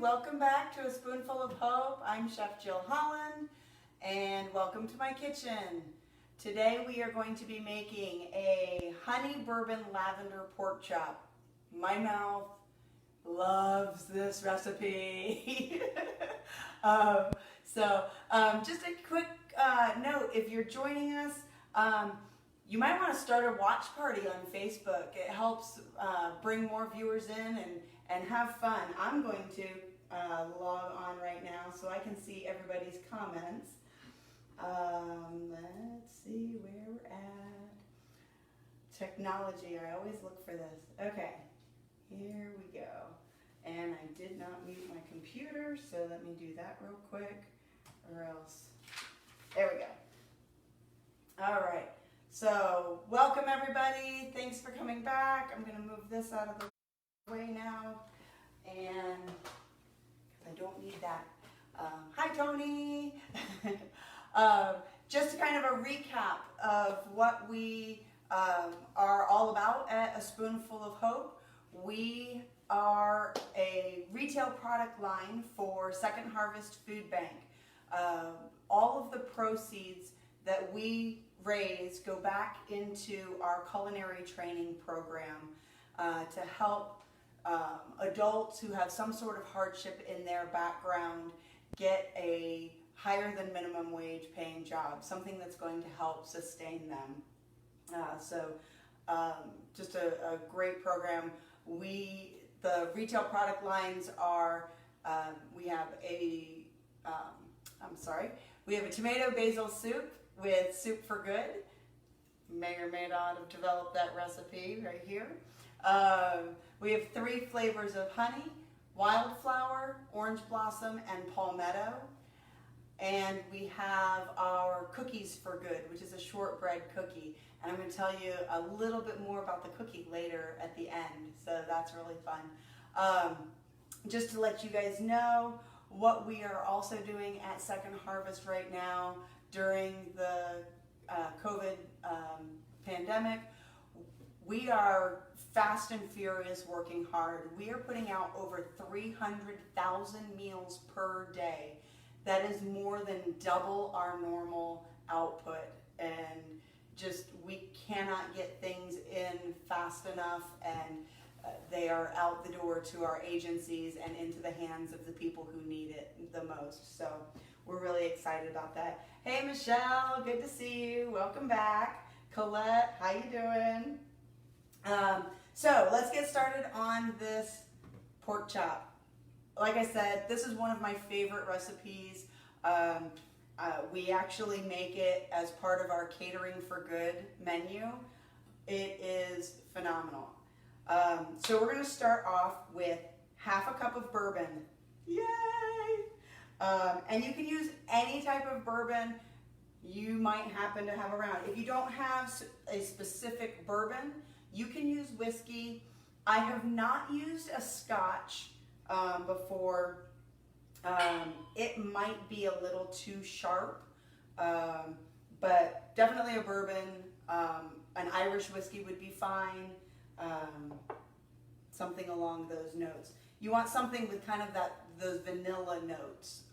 welcome back to A Spoonful of Hope. I'm Chef Jill Holland, and welcome to my kitchen. Today we are going to be making a honey bourbon lavender pork chop. My mouth loves this recipe. Just a quick note, if you're joining us, you might want to start a watch party on Facebook. It helps bring more viewers in and have fun. I'm going to log on right now so I can see everybody's comments. Let's see where we're at. Technology, I always look for this. Okay, here we go. And I did not mute my computer, so let me do that real quick, or else. There we go. All right, so welcome everybody. Thanks for coming back. I'm gonna move this out of the way now, and I don't need that. Hi Tony. Just kind of a recap of what we are all about at A Spoonful of Hope. We are a retail product line for Second Harvest Food Bank. All of the proceeds that we raise go back into our culinary training program to help adults who have some sort of hardship in their background get a higher than minimum wage paying job, something that's going to help sustain them. Just a great program. The retail product lines are, we have a tomato basil soup with Soup for Good. May or may not have developed that recipe right here. We have 3 flavors of honey: wildflower, orange blossom, and palmetto. And we have our cookies for good, which is a shortbread cookie. And I'm going to tell you a little bit more about the cookie later at the end, so that's really fun. Just to let you guys know what we are also doing at Second Harvest right now during the COVID pandemic. We are fast and furious working hard. We are putting out over 300,000 meals per day. That is more than double our normal output, and just we cannot get things in fast enough, and they are out the door to our agencies and into the hands of the people who need it the most. So we're really excited about that. Hey Michelle, good to see you. Welcome back. Colette, how you doing? So let's get started on this pork chop. Like I said, this is one of my favorite recipes. We actually make it as part of our Catering for Good menu. It is phenomenal. So we're going to start off with half a cup of bourbon. Yay! And you can use any type of bourbon you might happen to have around. If you don't have a specific bourbon, you can use whiskey. I have not used a Scotch before. It might be a little too sharp, but definitely a bourbon. An Irish whiskey would be fine. Something along those notes. You want something with kind of those vanilla notes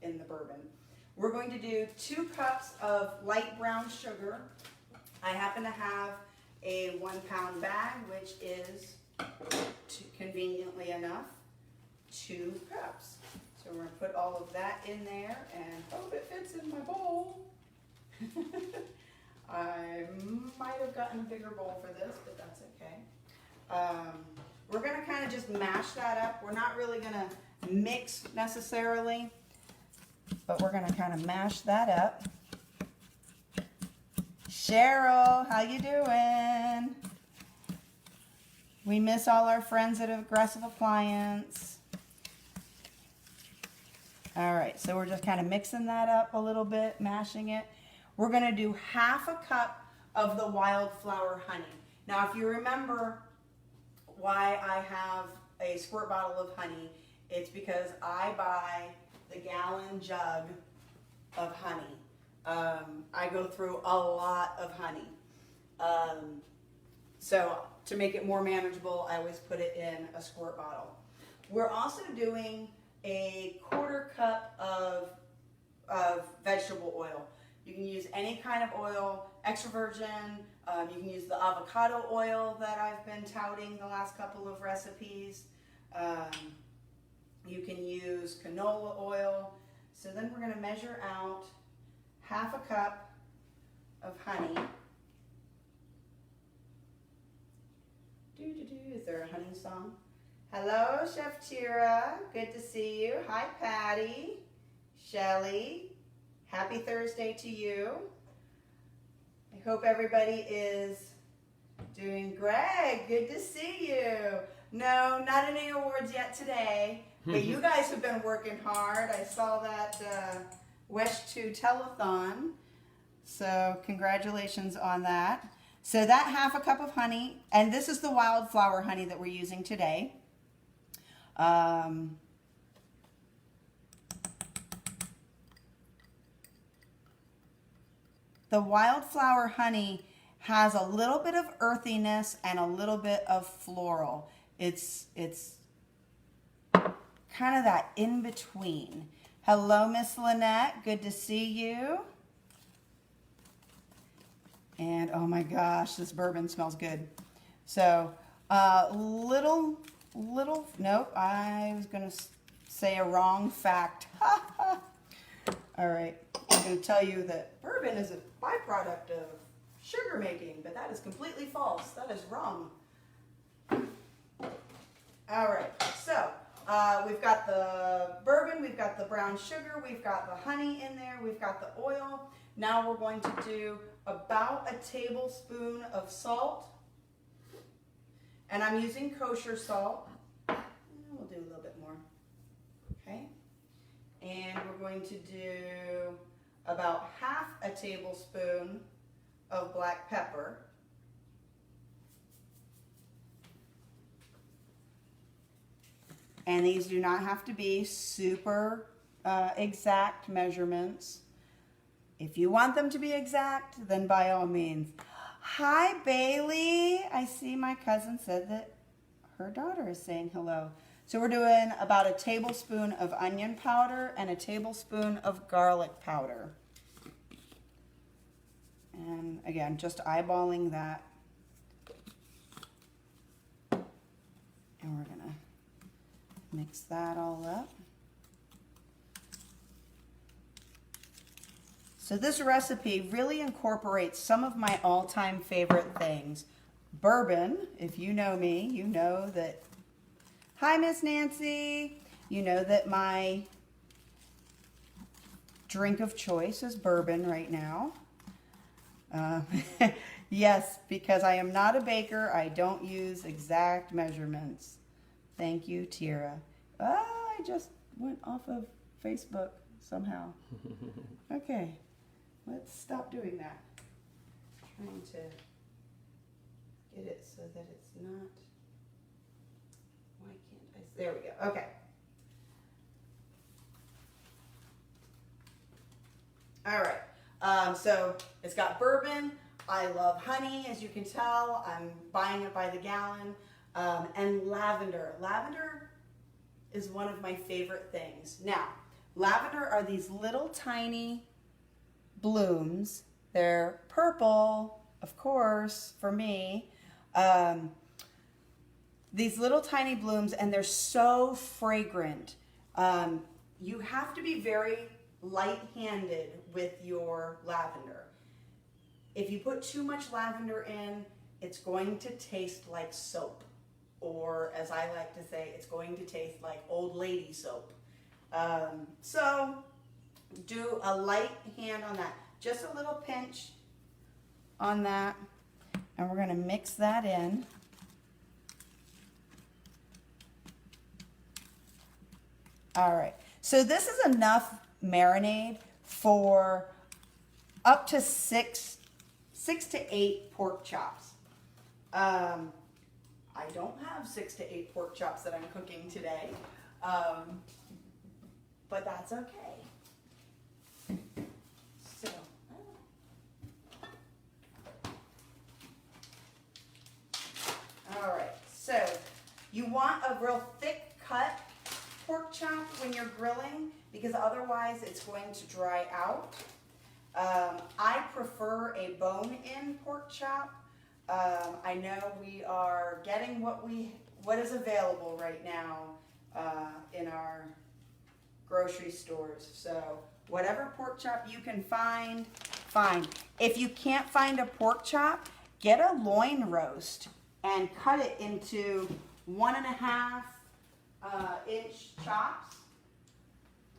in the bourbon. We're going to do 2 cups of light brown sugar. I happen to have a 1-pound bag, which is conveniently enough 2 cups. So we're going to put all of that in there and hope it fits in my bowl. I might have gotten a bigger bowl for this, but that's okay. We're going to kind of just mash that up. We're not really going to mix necessarily, but we're going to kind of mash that up. Cheryl, how you doing? We miss all our friends at Aggressive Appliance. All right, so we're just kind of mixing that up a little bit, mashing it. We're going to do half a cup of the wildflower honey. Now, if you remember why I have a squirt bottle of honey, it's because I buy the gallon jug of honey. I go through a lot of honey. So to make it more manageable, I always put it in a squirt bottle. We're also doing a 1/4 cup of vegetable oil. You can use any kind of oil, extra virgin. You can use the avocado oil that I've been touting the last couple of recipes. You can use canola oil. So then we're going to measure out 1/2 cup of honey. Is there a honey song? Hello, Chef Tira. Good to see you. Hi, Patty. Shelly. Happy Thursday to you. I hope everybody is doing great. Good to see you. No, not any awards yet today, but you guys have been working hard. I saw that West 2 telethon, so congratulations on that. So that 1/2 cup of honey, and this is the wildflower honey that we're using today. The wildflower honey has a little bit of earthiness and a little bit of floral. It's kind of that in between. Hello, Miss Lynette. Good to see you. And oh my gosh, this bourbon smells good. So nope, I was going to say a wrong fact. All right, I'm going to tell you that bourbon is a byproduct of sugar making, but that is completely false. That is wrong. All right, so we've got the bourbon, we've got the brown sugar, we've got the honey in there, we've got the oil. Now we're going to do about a tablespoon of salt, and I'm using kosher salt. We'll do a little bit more, okay? And we're going to do about 1/2 tablespoon of black pepper. And these do not have to be super exact measurements. If you want them to be exact, then by all means. Hi, Bailey. I see my cousin said that her daughter is saying hello. So we're doing about a tablespoon of onion powder and a tablespoon of garlic powder. And again, just eyeballing that. And we're going to mix that all up. So this recipe really incorporates some of my all-time favorite things. Bourbon, if you know me, you know that. Hi, Miss Nancy. You know that my drink of choice is bourbon right now. Yes, because I am not a baker, I don't use exact measurements. Thank you, Tira. I just went off of Facebook somehow. Okay, let's stop doing that. I'm trying to get it so that it's not. Why can't I? There we go. Okay. All right. So it's got bourbon. I love honey, as you can tell. I'm buying it by the gallon. And lavender. Lavender is one of my favorite things. Now, lavender are these little tiny blooms. They're purple, of course, for me. These little tiny blooms, and they're so fragrant. You have to be very light-handed with your lavender. If you put too much lavender in, it's going to taste like soap. Or, as I like to say, it's going to taste like old lady soap. So, do a light hand on that. Just a little pinch on that. And we're going to mix that in. All right. So this is enough marinade for up to six to eight pork chops. I don't have 6 to 8 pork chops that I'm cooking today, but that's okay. So, all right. So you want a real thick cut pork chop when you're grilling because otherwise it's going to dry out. I prefer a bone-in pork chop. I know we are getting what is available right now in our grocery stores. So whatever pork chop you can find, fine. If you can't find a pork chop, get a loin roast and cut it into 1.5 inch chops.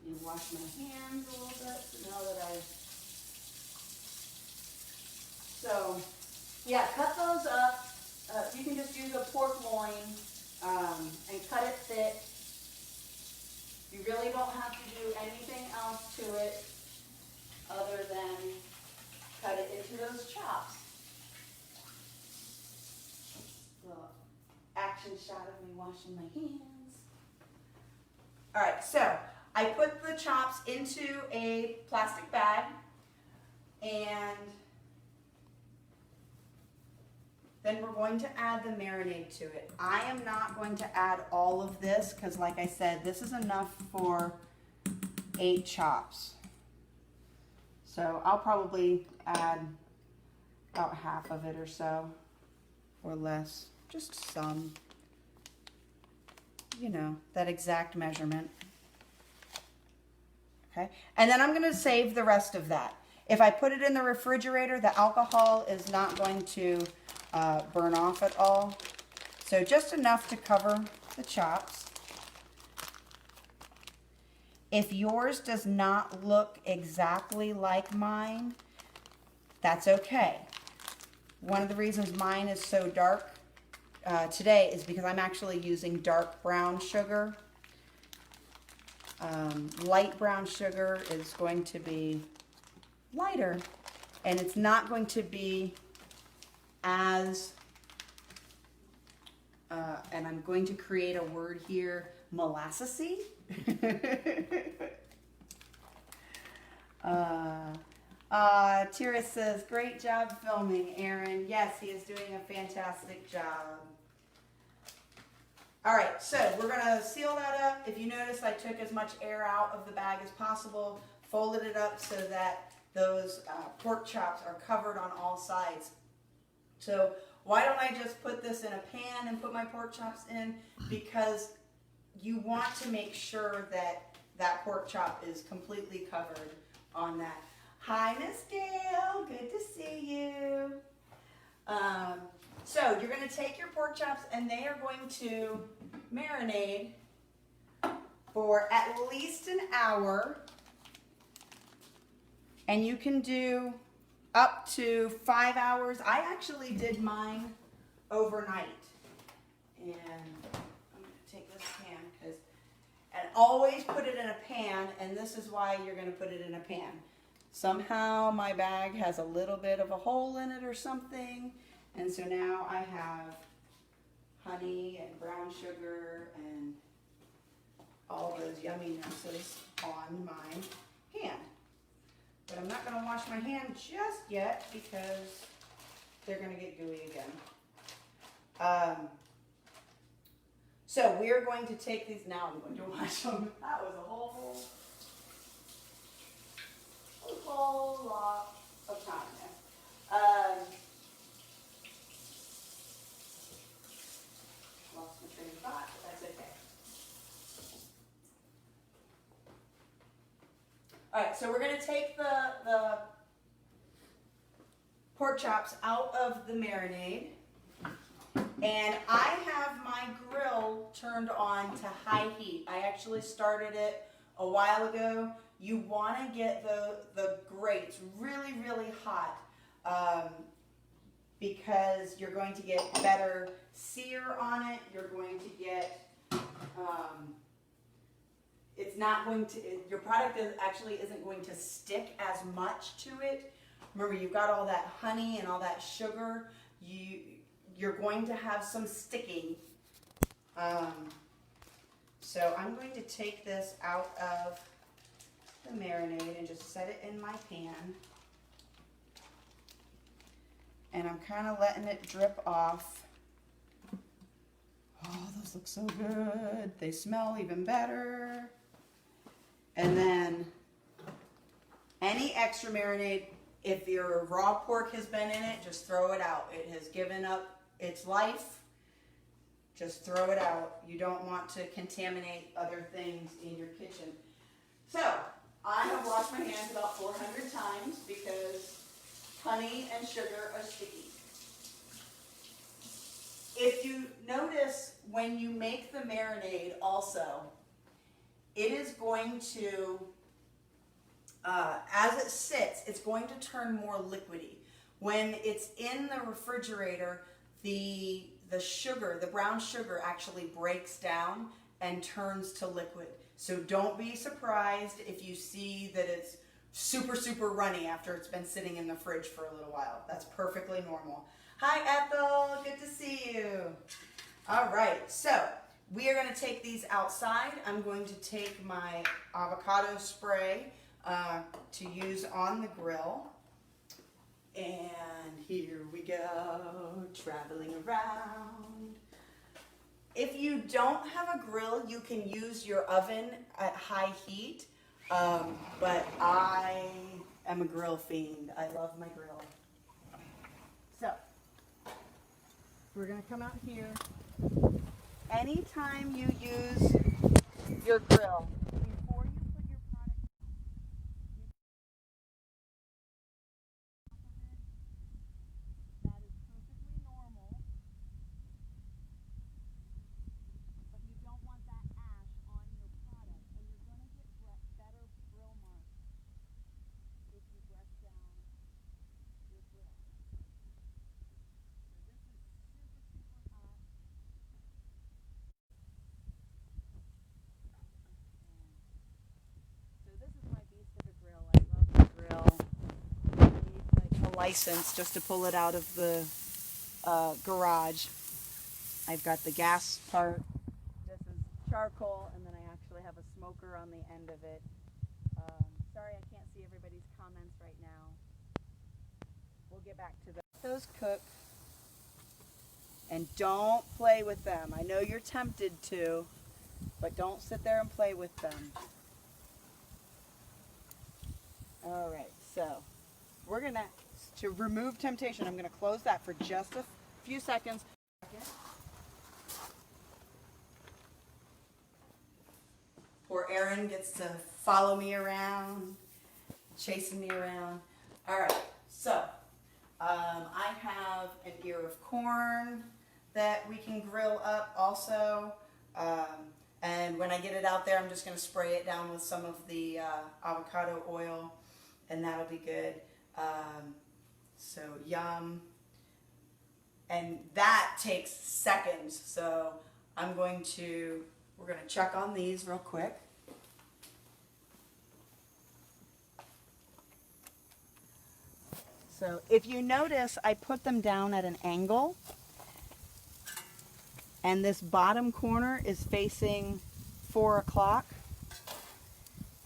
You wash my hands a little bit now that so yeah, cut those up. You can just use a pork loin and cut it thick. You really don't have to do anything else to it other than cut it into those chops. Little action shot of me washing my hands. All right, so I put the chops into a plastic bag and then we're going to add the marinade to it. I am not going to add all of this because like I said, this is enough for 8 chops. So I'll probably add about half of it or so, or less, just some, you know, that exact measurement. Okay, and then I'm gonna save the rest of that. If I put it in the refrigerator, the alcohol is not going to burn off at all. So just enough to cover the chops. If yours does not look exactly like mine, that's okay. One of the reasons mine is so dark today is because I'm actually using dark brown sugar. Light brown sugar is going to be lighter, and it's not going to be as, and I'm going to create a word here, molassesy. Tira says, great job filming, Aaron. Yes, he is doing a fantastic job. All right, so we're gonna seal that up. If you notice, I took as much air out of the bag as possible, folded it up so that those pork chops are covered on all sides. So why don't I just put this in a pan and put my pork chops in? Because you want to make sure that that pork chop is completely covered on that. Hi, Miss Gail, good to see you. So you're going to take your pork chops and they are going to marinate for at least an hour. And you can do up to 5 hours. I actually did mine overnight. And I'm going to take this pan and always put it in a pan, and this is why you're going to put it in a pan. Somehow my bag has a little bit of a hole in it or something, and so now I have honey and brown sugar and all those yumminesses on my hand. But I'm not going to wash my hand just yet because they're going to get gooey again. So we're going to take these, now I'm going to wash them. That was a whole lot of time there. Lost my train of thought, but that's okay. All right, so we're going to take the pork chops out of the marinade. And I have my grill turned on to high heat. I actually started it a while ago. You want to get the grates really, really hot because you're going to get better sear on it. You're going to get, it's not going to, your product actually isn't going to stick as much to it. Remember, you've got all that honey and all that sugar. You're going to have some sticking. So I'm going to take this out of the marinade and just set it in my pan. And I'm kind of letting it drip off all those look so good. They smell even better. And then any extra marinade, if your raw pork has been in it, just throw it out. It has given up its life. Just throw it out. You don't want to contaminate other things in your kitchen. So, I have washed my hands about 400 times because honey and sugar are sticky. If you notice when you make the marinade also, it is going to, as it sits, it's going to turn more liquidy. When it's in the refrigerator, the sugar, the brown sugar actually breaks down and turns to liquid. So don't be surprised if you see that it's super, super runny after it's been sitting in the fridge for a little while. That's perfectly normal. Hi, Ethel. Good to see you. All right. So we are going to take these outside. I'm going to take my avocado spray to use on the grill. And here we go, traveling around. If you don't have a grill, you can use your oven at high heat. But I am a grill fiend. I love my grill. So, we're going to come out here. Anytime you use your grill, before you put your product, that is perfectly normal, but you don't want that ash on your product, and you're going to get better grill marks if you brush down your grill. So this is super, super hot. So this is my beast of a grill. I love the grill. I need like a license just to pull it out of the garage. I've got the gas part. This is charcoal, and then I actually have a smoker on the end of it. Sorry I can't see everybody's comments right now. We'll get back to those cook. And don't play with them. I know you're tempted to, but don't sit there and play with them. All right, so we're gonna, to remove temptation, I'm gonna close that for just a few seconds. Poor Erin gets to follow me around, chasing me around. All right, so I have an ear of corn that we can grill up also. And when I get it out there, I'm just going to spray it down with some of the avocado oil, and that'll be good. So yum. And that takes seconds. So we're going to check on these real quick. So if you notice, I put them down at an angle, and this bottom corner is facing 4 o'clock.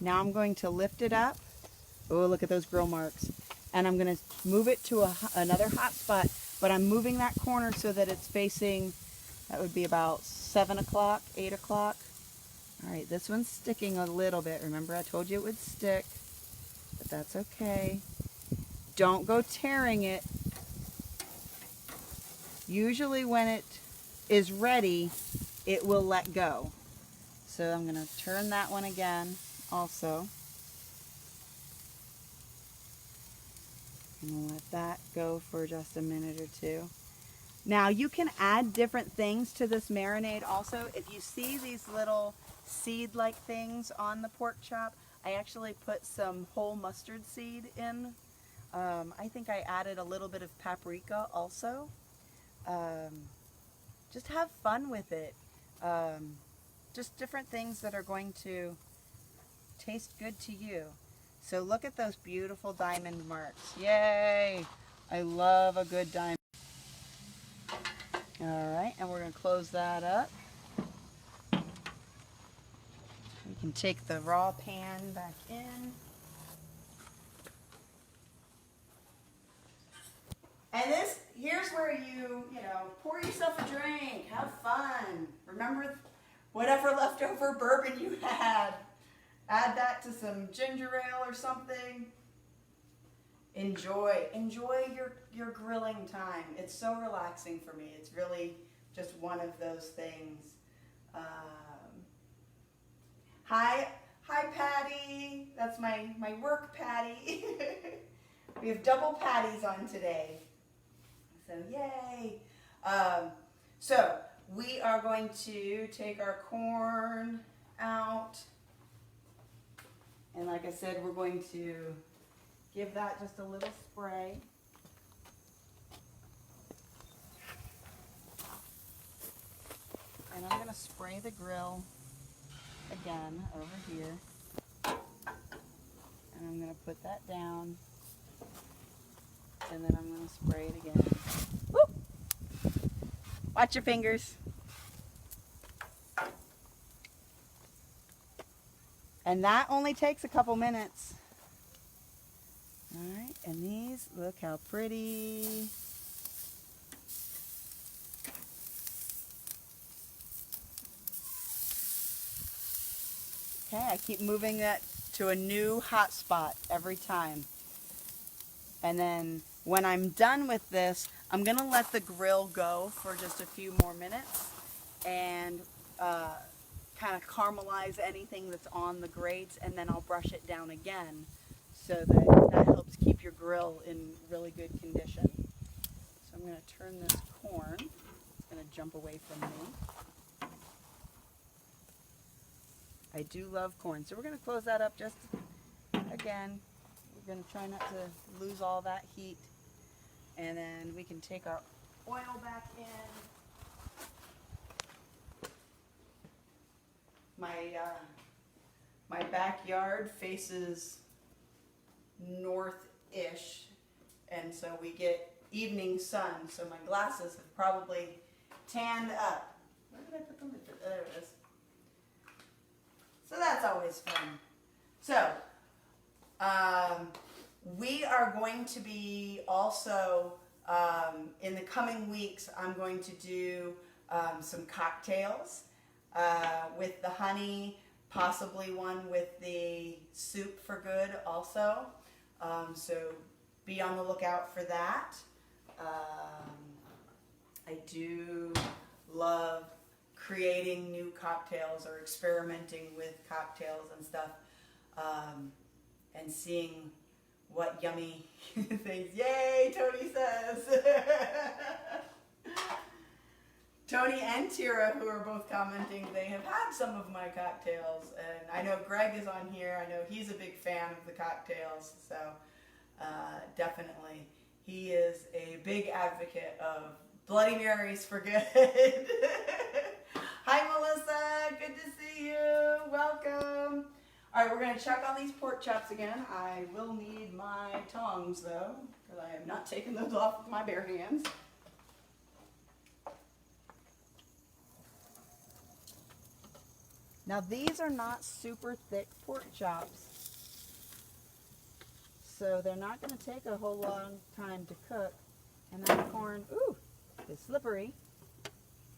Now I'm going to lift it up. Oh, look at those grill marks. And I'm going to move it to another hot spot, but I'm moving that corner so that it's facing, that would be about 7 o'clock, 8 o'clock. All right, this one's sticking a little bit. Remember, I told you it would stick, but that's okay. Don't go tearing it. Usually when it is ready, it will let go. So I'm going to turn that one again also. And we'll let that go for just a minute or two. Now you can add different things to this marinade also. If you see these little seed-like things on the pork chop, I actually put some whole mustard seed in. I think I added a little bit of paprika also. Just have fun with it. Just different things that are going to taste good to you. So look at those beautiful diamond marks. Yay! I love a good diamond. All right, and we're going to close that up. We can take the raw pan back in. And here's where you pour yourself a drink, have fun. remember whatever leftover bourbon you had. Add that to some ginger ale or something. Enjoy your grilling time. It's so relaxing for me. It's really just one of those things. Hi Patty. That's my work Patty. We have double patties on today. So yay. So we are going to take our corn out. And like I said, we're going to give that just a little spray. And I'm going to spray the grill again over here. And I'm going to put that down. And then I'm going to spray it again. Woo! Watch your fingers. And that only takes a couple minutes. All right, and these, look how pretty. Okay, I keep moving that to a new hot spot every time. And then when I'm done with this, I'm gonna let the grill go for just a few more minutes and kind of caramelize anything that's on the grates, and then I'll brush it down again so that helps keep your grill in really good condition. So I'm going to turn this corn. It's going to jump away from me. I do love corn. So we're going to close that up just again. We're going to try not to lose all that heat. And then we can take our oil back in. My backyard faces north-ish, and so we get evening sun, so my glasses have probably tanned up. Where did I put them? There it is. So that's always fun. So we are going to be also, in the coming weeks, I'm going to do some cocktails with the honey, possibly one with the soup for good also. So be on the lookout for that. I do love creating new cocktails or experimenting with cocktails and stuff, and seeing what yummy things. Yay, Tony says. Tony and Tira, who are both commenting, they have had some of my cocktails, and I know Greg is on here. I know he's a big fan of the cocktails, so definitely. He is a big advocate of Bloody Marys for good. Hi, Melissa. Good to see you. Welcome. All right, we're going to check on these pork chops again. I will need my tongs, though, because I have not taken those off with my bare hands. Now these are not super thick pork chops, so they're not going to take a whole long time to cook. And that corn, ooh, is slippery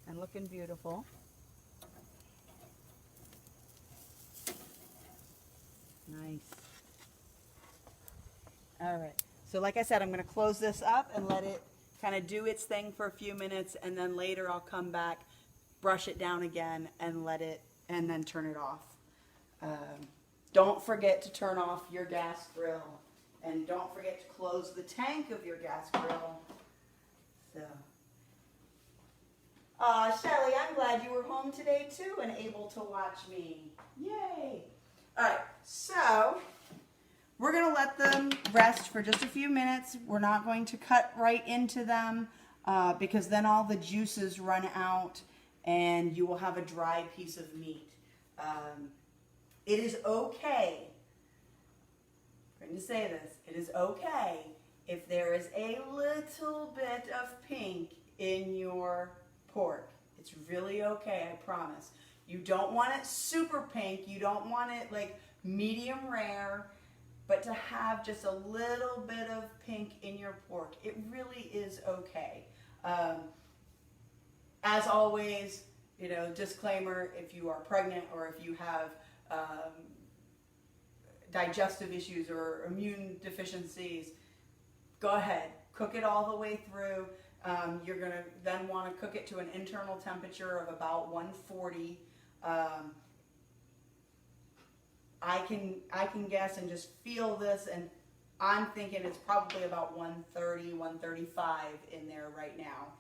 and looking beautiful. Nice. All right, so like I said, I'm going to close this up and let it kind of do its thing for a few minutes, and then later I'll come back, brush it down again, and let it, and then turn it off. Don't forget to turn off your gas grill, and don't forget to close the tank of your gas grill. So, Shelly, I'm glad you were home today too and able to watch me. Yay! All right, so we're gonna let them rest for just a few minutes. We're not going to cut right into them because then all the juices run out and you will have a dry piece of meat. It is okay, I'm going to say this, it is okay if there is a little bit of pink in your pork. It's really okay, I promise. You don't want it super pink, you don't want it like medium rare, but to have just a little bit of pink in your pork, it really is okay. As always, you know, disclaimer, if you are pregnant or if you have digestive issues or immune deficiencies, go ahead, cook it all the way through. You're going to then want to cook it to an internal temperature of about 140. I can guess and just feel this, and I'm thinking it's probably about 130, 135 in there right now.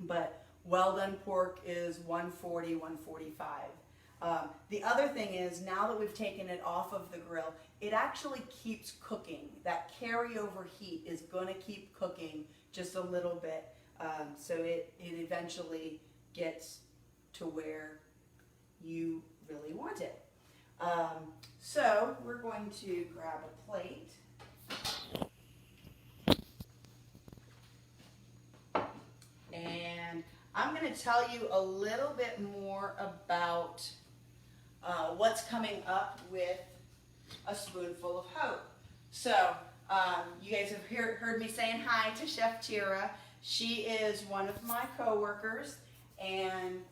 But well done pork is 140, 145. The other thing is, now that we've taken it off of the grill, it actually keeps cooking. That carryover heat is going to keep cooking just a little bit, so it eventually gets to where you really want it. So we're going to grab a plate. And I'm going to tell you a little bit more about what's coming up with a spoonful of hope. So you guys have heard me saying hi to Chef Tira. She is one of my coworkers, and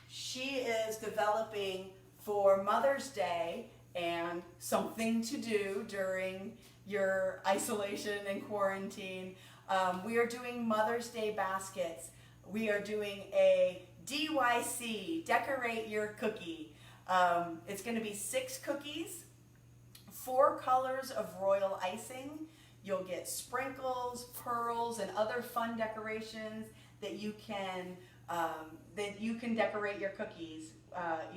she is developing for Mother's Day and something to do during your isolation and quarantine. We are doing Mother's Day baskets. We are doing a DYC, Decorate Your Cookie. It's going to be 6 cookies, 4 colors of royal icing. You'll get sprinkles, pearls, and other fun decorations that you can decorate your cookies,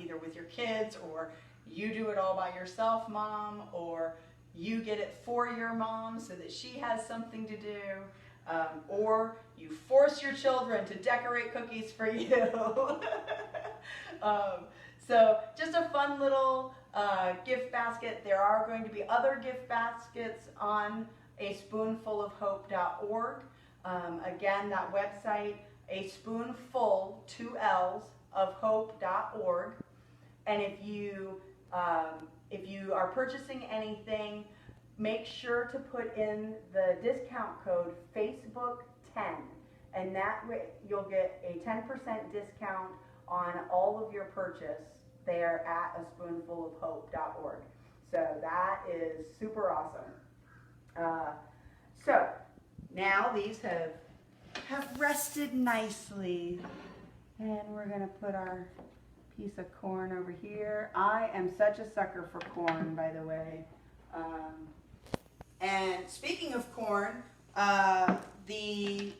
either with your kids, or you do it all by yourself, Mom, or you get it for your mom so that she has something to do, or you force your children to decorate cookies for you. So just a fun little gift basket. There are going to be other gift baskets on a spoonfulofhope.org. Again, that website, a spoonful, 2 L's, of hope.org. And if you are purchasing anything, make sure to put in the discount code Facebook10, and that way you'll get a 10% discount on all of your purchase there at a spoonfulofhope.org. So that is super awesome. So now these have rested nicely, and we're gonna put our piece of corn over here. I am such a sucker for corn, by the way. And speaking of corn, the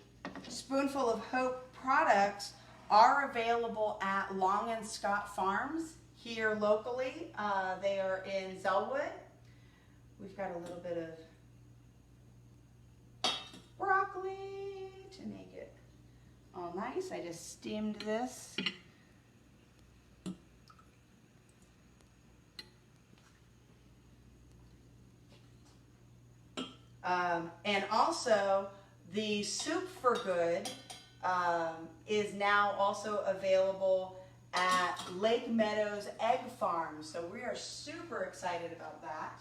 Spoonful of Hope products are available at Long and Scott Farms here locally. They are in Zellwood. We've got a little bit of broccoli to make it all nice. I just steamed this. And also, the Soup for Good is now also available at Lake Meadows Egg Farm. So we are super excited about that.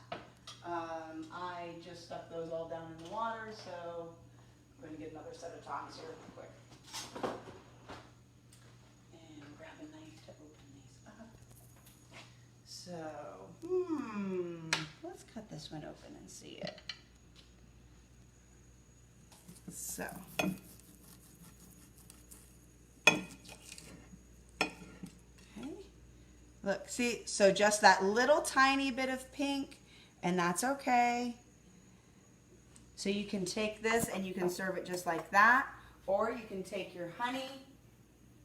I just stuck those all down in the water, so I'm going to get another set of tongs here real quick. And grab a knife to open these up. So, let's cut this one open and see it. So, okay, look, see, so just that little tiny bit of pink, and that's okay. So you can take this and you can serve it just like that, or you can take your honey,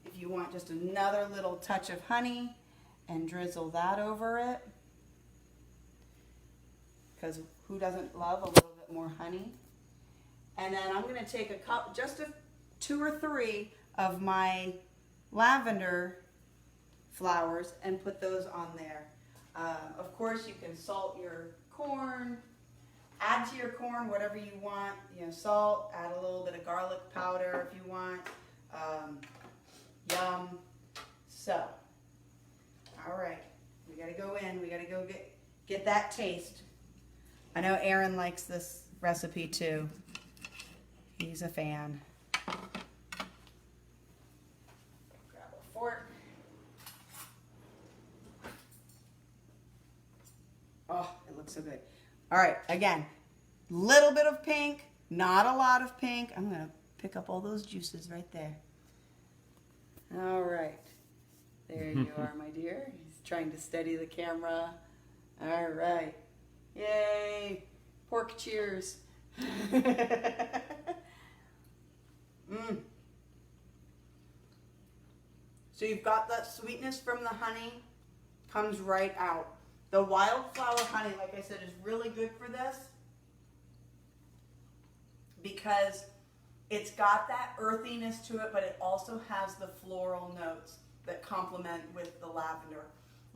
if you want just another little touch of honey, and drizzle that over it, because who doesn't love a little bit more honey? And then I'm going to take a cup, just 2 or 3 of my lavender flowers and put those on there. Of course, you can salt your corn, add to your corn whatever you want. You know, salt, add a little bit of garlic powder if you want. Yum. So, all right, we got to go in. We got to go get that taste. I know Aaron likes this recipe too. He's a fan. looks so good. All right, again, little bit of pink, not a lot of pink. I'm going to pick up all those juices right there. All right. There you are, my dear. He's trying to steady the camera. All right. Yay. Pork cheers. So you've got that sweetness from the honey, comes right out. The wildflower honey, like I said, is really good for this because it's got that earthiness to it, but it also has the floral notes that complement with the lavender.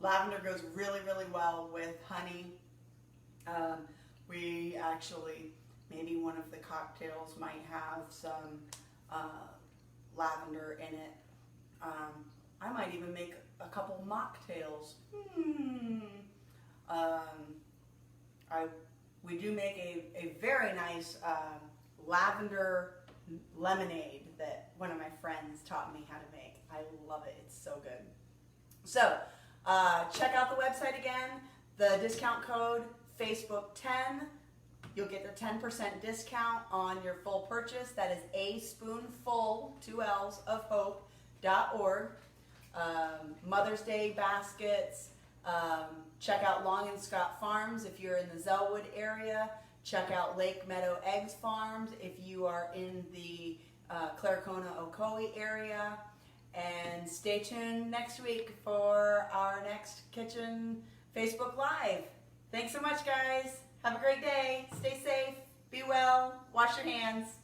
Lavender goes really, really well with honey. We actually, maybe one of the cocktails might have some lavender in it. I might even make a couple mocktails. We do make a very nice lavender lemonade that one of my friends taught me how to make. I love it. It's so good. So check out the website again. The discount code Facebook10. You'll get the 10% discount on your full purchase. That is a spoonful, 2 L's, of hope.org. Mother's Day baskets. Check out Long and Scott Farms if you're in the Zellwood area. Check out Lake Meadow Eggs Farms if you are in the Claricona, Ocoee area. And stay tuned next week for our next Kitchen Facebook Live. Thanks so much, guys. Have a great day. Stay safe. Be well. Wash your hands.